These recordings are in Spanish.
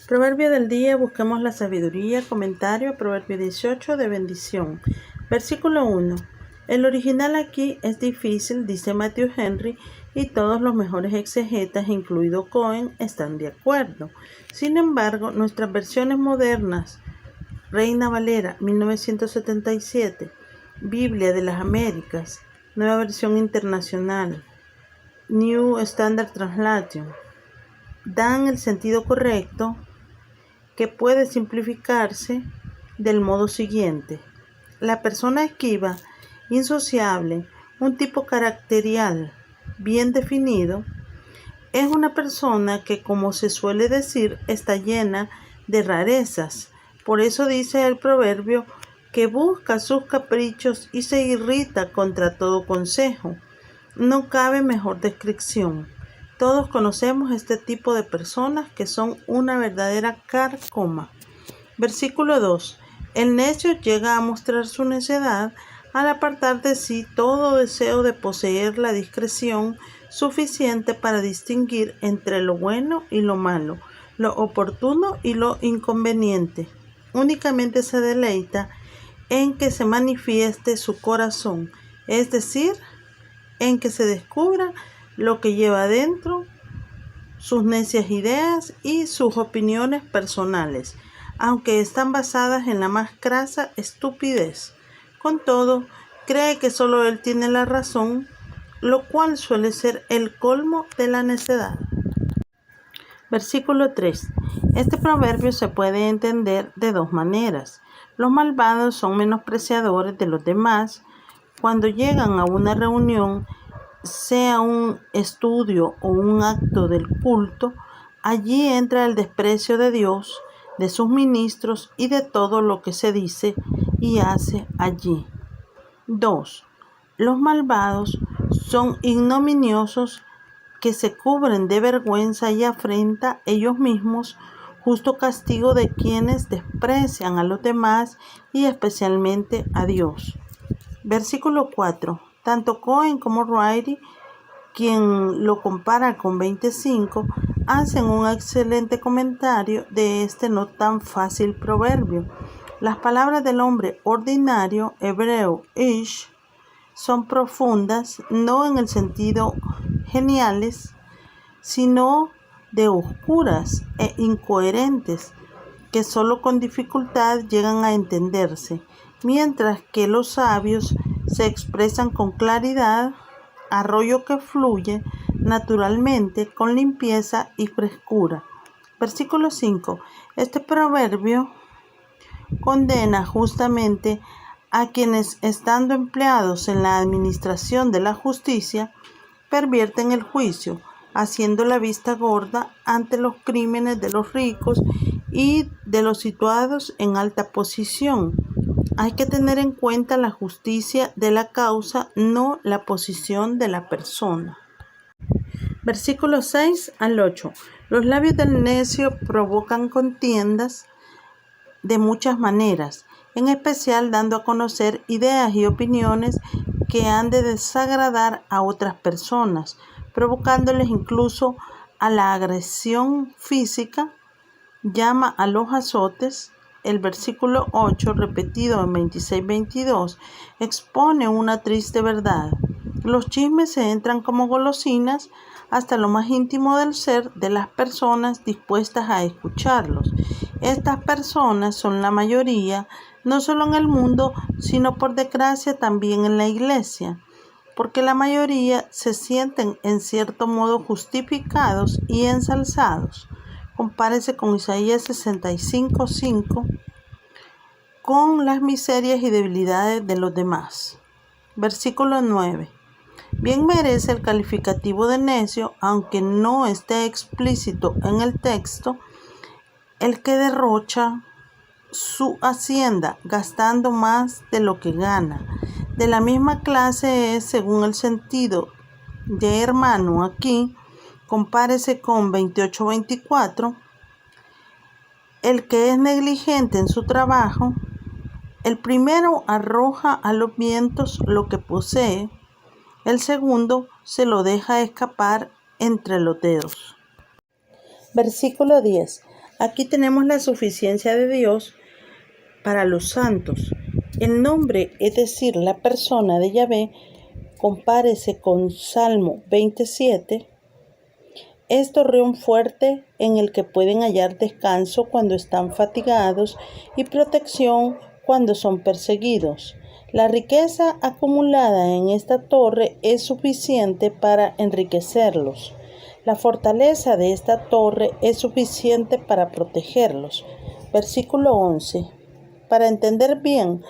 Proverbio del día, busquemos la sabiduría. Comentario, Proverbio 18 de bendición. Versículo 1. El original aquí es difícil, dice Matthew Henry, y todos los mejores exegetas, incluido Cohen, están de acuerdo. Sin embargo, nuestras versiones modernas, Reina Valera, 1977, Biblia de las Américas, Nueva Versión Internacional, New Standard Translation, dan el sentido correcto, que puede simplificarse del modo siguiente. La persona esquiva, insociable, un tipo caracterial bien definido, es una persona que, como se suele decir, está llena de rarezas. Por eso dice el proverbio que busca sus caprichos y se irrita contra todo consejo. No cabe mejor descripción. Todos conocemos este tipo de personas que son una verdadera carcoma. Versículo 2. El necio llega a mostrar su necedad al apartar de sí todo deseo de poseer la discreción suficiente para distinguir entre lo bueno y lo malo, lo oportuno y lo inconveniente. Únicamente se deleita en que se manifieste su corazón, es decir, en que se descubra lo que lleva adentro, sus necias ideas y sus opiniones personales, aunque están basadas en la más crasa estupidez. Con todo, cree que solo él tiene la razón, lo cual suele ser el colmo de la necedad. Versículo 3. Este proverbio se puede entender de dos maneras. Los malvados son menospreciadores de los demás. Cuando llegan a una reunión, sea un estudio o un acto del culto, allí entra el desprecio de Dios, de sus ministros y de todo lo que se dice y hace allí. 2. Los malvados son ignominiosos que se cubren de vergüenza y afrenta ellos mismos, justo castigo de quienes desprecian a los demás y especialmente a Dios. Versículo 4. Tanto Cohen como Wright, quien lo compara con 25, hacen un excelente comentario de este no tan fácil proverbio. Las palabras del hombre ordinario, hebreo, ish, son profundas, no en el sentido geniales, sino de oscuras e incoherentes, que solo con dificultad llegan a entenderse, mientras que los sabios se expresan con claridad, arroyo que fluye naturalmente con limpieza y frescura. Versículo 5. Este proverbio condena justamente a quienes, estando empleados en la administración de la justicia, pervierten el juicio, haciendo la vista gorda ante los crímenes de los ricos y de los situados en alta posición. Hay que tener en cuenta la justicia de la causa, no la posición de la persona. Versículos 6 al 8. Los labios del necio provocan contiendas de muchas maneras, en especial dando a conocer ideas y opiniones que han de desagradar a otras personas, provocándoles incluso a la agresión física. Llama a los azotes. El versículo 8, repetido en 26-22, expone una triste verdad. Los chismes se entran como golosinas hasta lo más íntimo del ser de las personas dispuestas a escucharlos. Estas personas son la mayoría, no solo en el mundo, sino por desgracia también en la iglesia, porque la mayoría se sienten en cierto modo justificados y ensalzados. Compárese con Isaías 65:5, con las miserias y debilidades de los demás. Versículo 9. Bien merece el calificativo de necio, aunque no esté explícito en el texto, el que derrocha su hacienda gastando más de lo que gana. De la misma clase es, según el sentido de hermano aquí, compárese con 28-24, el que es negligente en su trabajo. El primero arroja a los vientos lo que posee, el segundo se lo deja escapar entre los dedos. Versículo 10. Aquí tenemos la suficiencia de Dios para los santos. El nombre, es decir, la persona de Yahvé, compárese con Salmo 27, es torreón fuerte en el que pueden hallar descanso cuando están fatigados y protección cuando son perseguidos. La riqueza acumulada en esta torre es suficiente para enriquecerlos. La fortaleza de esta torre es suficiente para protegerlos. Versículo 11. Para entender bien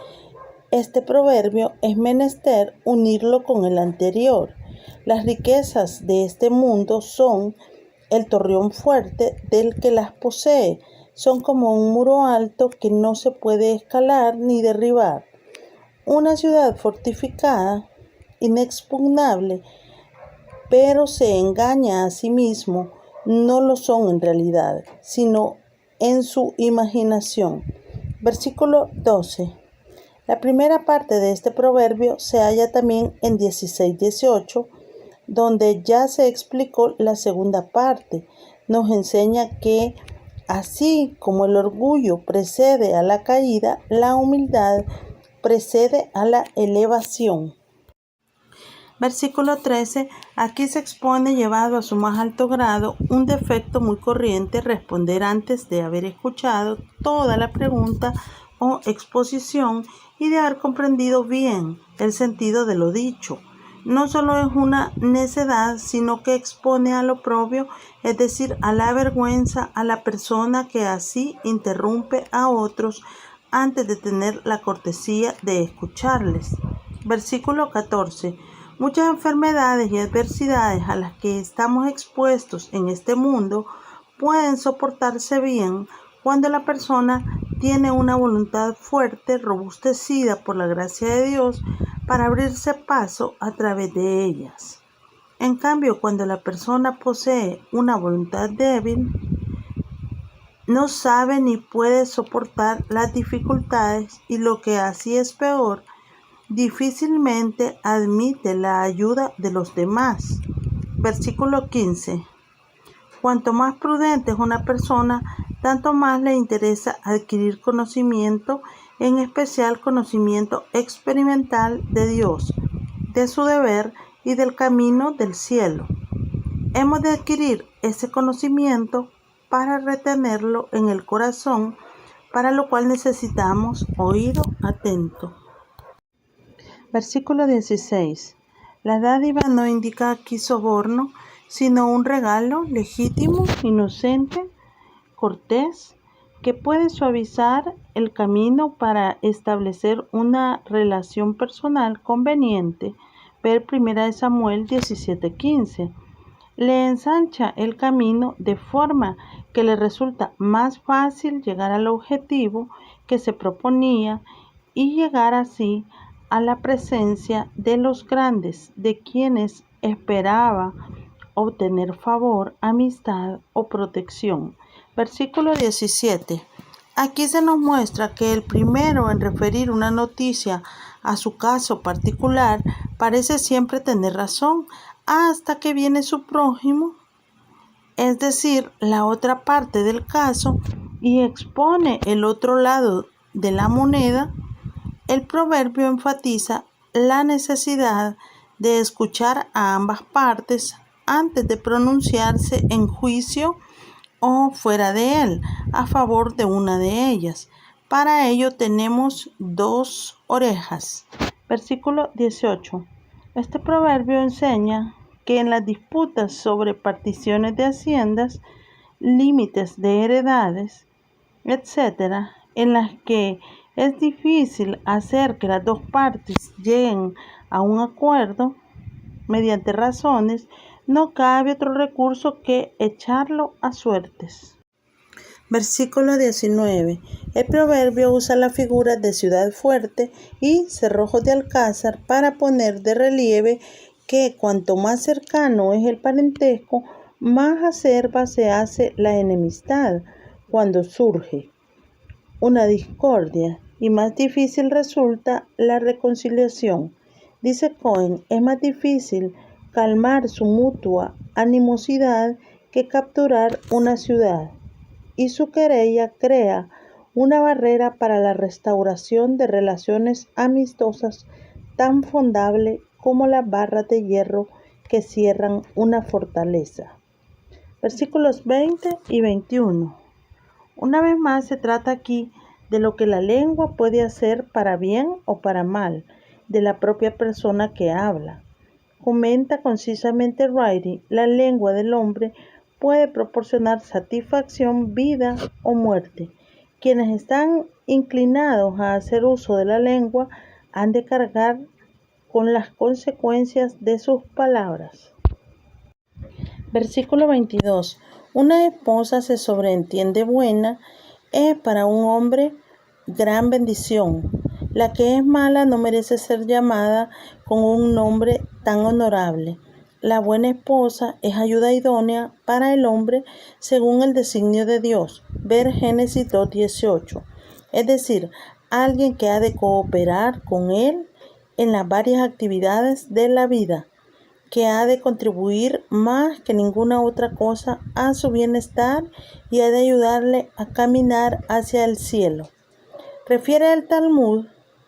este proverbio es menester unirlo con el anterior. Las riquezas de este mundo son el torreón fuerte del que las posee. Son como un muro alto que no se puede escalar ni derribar. Una ciudad fortificada, inexpugnable, pero se engaña a sí mismo, no lo son en realidad, sino en su imaginación. Versículo 12. La primera parte de este proverbio se halla también en 16-18, donde ya se explicó la segunda parte. Nos enseña que así como el orgullo precede a la caída, la humildad precede a la elevación. Versículo 13. Aquí se expone, llevado a su más alto grado, un defecto muy corriente: responder antes de haber escuchado toda la pregunta o exposición y de haber comprendido bien el sentido de lo dicho. No solo es una necedad, sino que expone al oprobio, es decir, a la vergüenza, a la persona que así interrumpe a otros antes de tener la cortesía de escucharles. Versículo 14. Muchas enfermedades y adversidades a las que estamos expuestos en este mundo pueden soportarse bien cuando la persona tiene una voluntad fuerte, robustecida por la gracia de Dios, para abrirse paso a través de ellas. En cambio, cuando la persona posee una voluntad débil, no sabe ni puede soportar las dificultades y, lo que así es peor, difícilmente admite la ayuda de los demás. Versículo 15. Cuanto más prudente es una persona, tanto más le interesa adquirir conocimiento, en especial conocimiento experimental de Dios, de su deber y del camino del cielo. Hemos de adquirir ese conocimiento para retenerlo en el corazón, para lo cual necesitamos oído atento. Versículo 16. La dádiva no indica aquí soborno, sino un regalo legítimo, inocente, cortés, que puede suavizar el camino para establecer una relación personal conveniente. Ver 1 Samuel 17:15. Le ensancha el camino de forma que le resulta más fácil llegar al objetivo que se proponía y llegar así a la presencia de los grandes, de quienes esperaba obtener favor, amistad o protección. Versículo 17. Aquí se nos muestra que el primero en referir una noticia a su caso particular parece siempre tener razón, hasta que viene su prójimo, es decir, la otra parte del caso, y expone el otro lado de la moneda. El proverbio enfatiza la necesidad de escuchar a ambas partes antes de pronunciarse en juicio o fuera de él, a favor de una de ellas. Para ello tenemos 2 orejas. Versículo 18. Este proverbio enseña que en las disputas sobre particiones de haciendas, límites de heredades, etc., en las que es difícil hacer que las dos partes lleguen a un acuerdo mediante razones, no cabe otro recurso que echarlo a suertes. Versículo 19. El proverbio usa la figura de ciudad fuerte y cerrojos de alcázar para poner de relieve que cuanto más cercano es el parentesco, más acerba se hace la enemistad cuando surge una discordia y más difícil resulta la reconciliación. Dice Cohen, es más difícil calmar su mutua animosidad que capturar una ciudad. y su querella crea una barrera para la restauración de relaciones amistosas tan fundable como las barras de hierro que cierran una fortaleza. Versículos 20 y 21. Una vez más se trata aquí de lo que la lengua puede hacer para bien o para mal de la propia persona que habla. Comenta concisamente Wright, la lengua del hombre puede proporcionar satisfacción, vida o muerte. Quienes están inclinados a hacer uso de la lengua han de cargar con las consecuencias de sus palabras. Versículo 22. Una esposa se sobreentiende buena, es para un hombre gran bendición. La que es mala no merece ser llamada con un nombre tan honorable. La buena esposa es ayuda idónea para el hombre según el designio de Dios. Ver Génesis 2:18. Es decir, alguien que ha de cooperar con él en las varias actividades de la vida, que ha de contribuir más que ninguna otra cosa a su bienestar y ha de ayudarle a caminar hacia el cielo. Refiere el Talmud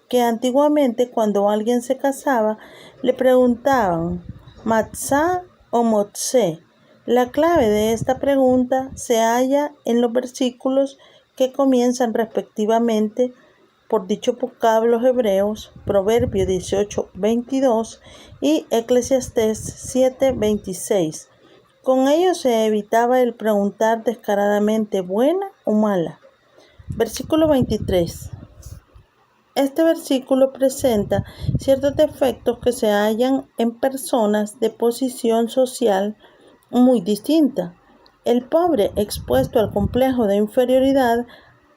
que antiguamente cuando alguien se casaba le preguntaban ¿Matzah o Motzé? La clave de esta pregunta se halla en los versículos que comienzan respectivamente por dichos vocablos hebreos, Proverbios 18:22 y Eclesiastés 7:26. Con ello se evitaba el preguntar descaradamente buena o mala. Versículo 23. Este versículo presenta ciertos defectos que se hallan en personas de posición social muy distinta. El pobre, expuesto al complejo de inferioridad,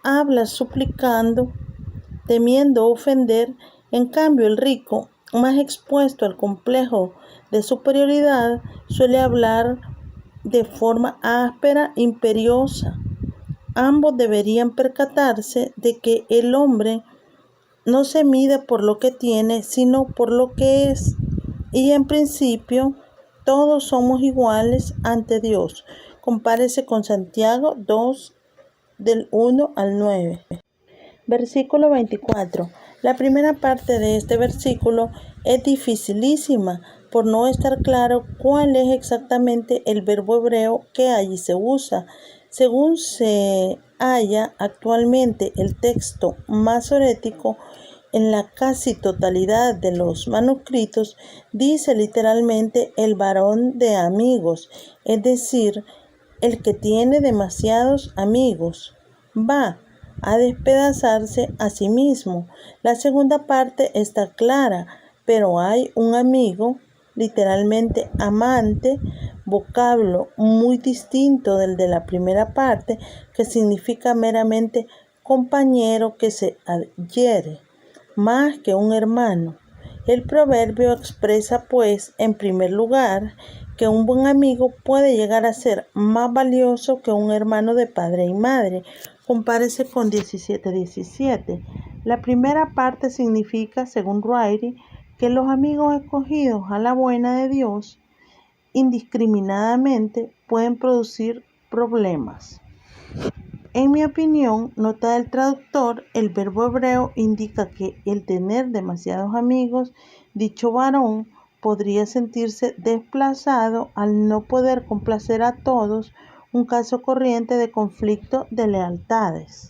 habla suplicando, temiendo ofender. En cambio, el rico, más expuesto al complejo de superioridad, suele hablar de forma áspera, imperiosa. Ambos deberían percatarse de que el hombre no se mide por lo que tiene, sino por lo que es. Y en principio, todos somos iguales ante Dios. Compárese con Santiago 2, del 1 al 9. Versículo 24. La primera parte de este versículo es dificilísima por no estar claro cuál es exactamente el verbo hebreo que allí se usa. Según se halla actualmente el texto masorético, en la casi totalidad de los manuscritos dice literalmente el varón de amigos, es decir, el que tiene demasiados amigos. Va a despedazarse a sí mismo. La segunda parte está clara, pero hay un amigo, literalmente amante, vocablo muy distinto del de la primera parte, que significa meramente compañero que se adhiere, más que un hermano. El proverbio expresa, pues, en primer lugar, que un buen amigo puede llegar a ser más valioso que un hermano de padre y madre. Compárese con 17:17. La primera parte significa, según Wright, que los amigos escogidos a la buena de Dios indiscriminadamente pueden producir problemas. En mi opinión, nota del traductor, el verbo hebreo indica que el tener demasiados amigos, dicho varón podría sentirse desplazado al no poder complacer a todos, un caso corriente de conflicto de lealtades.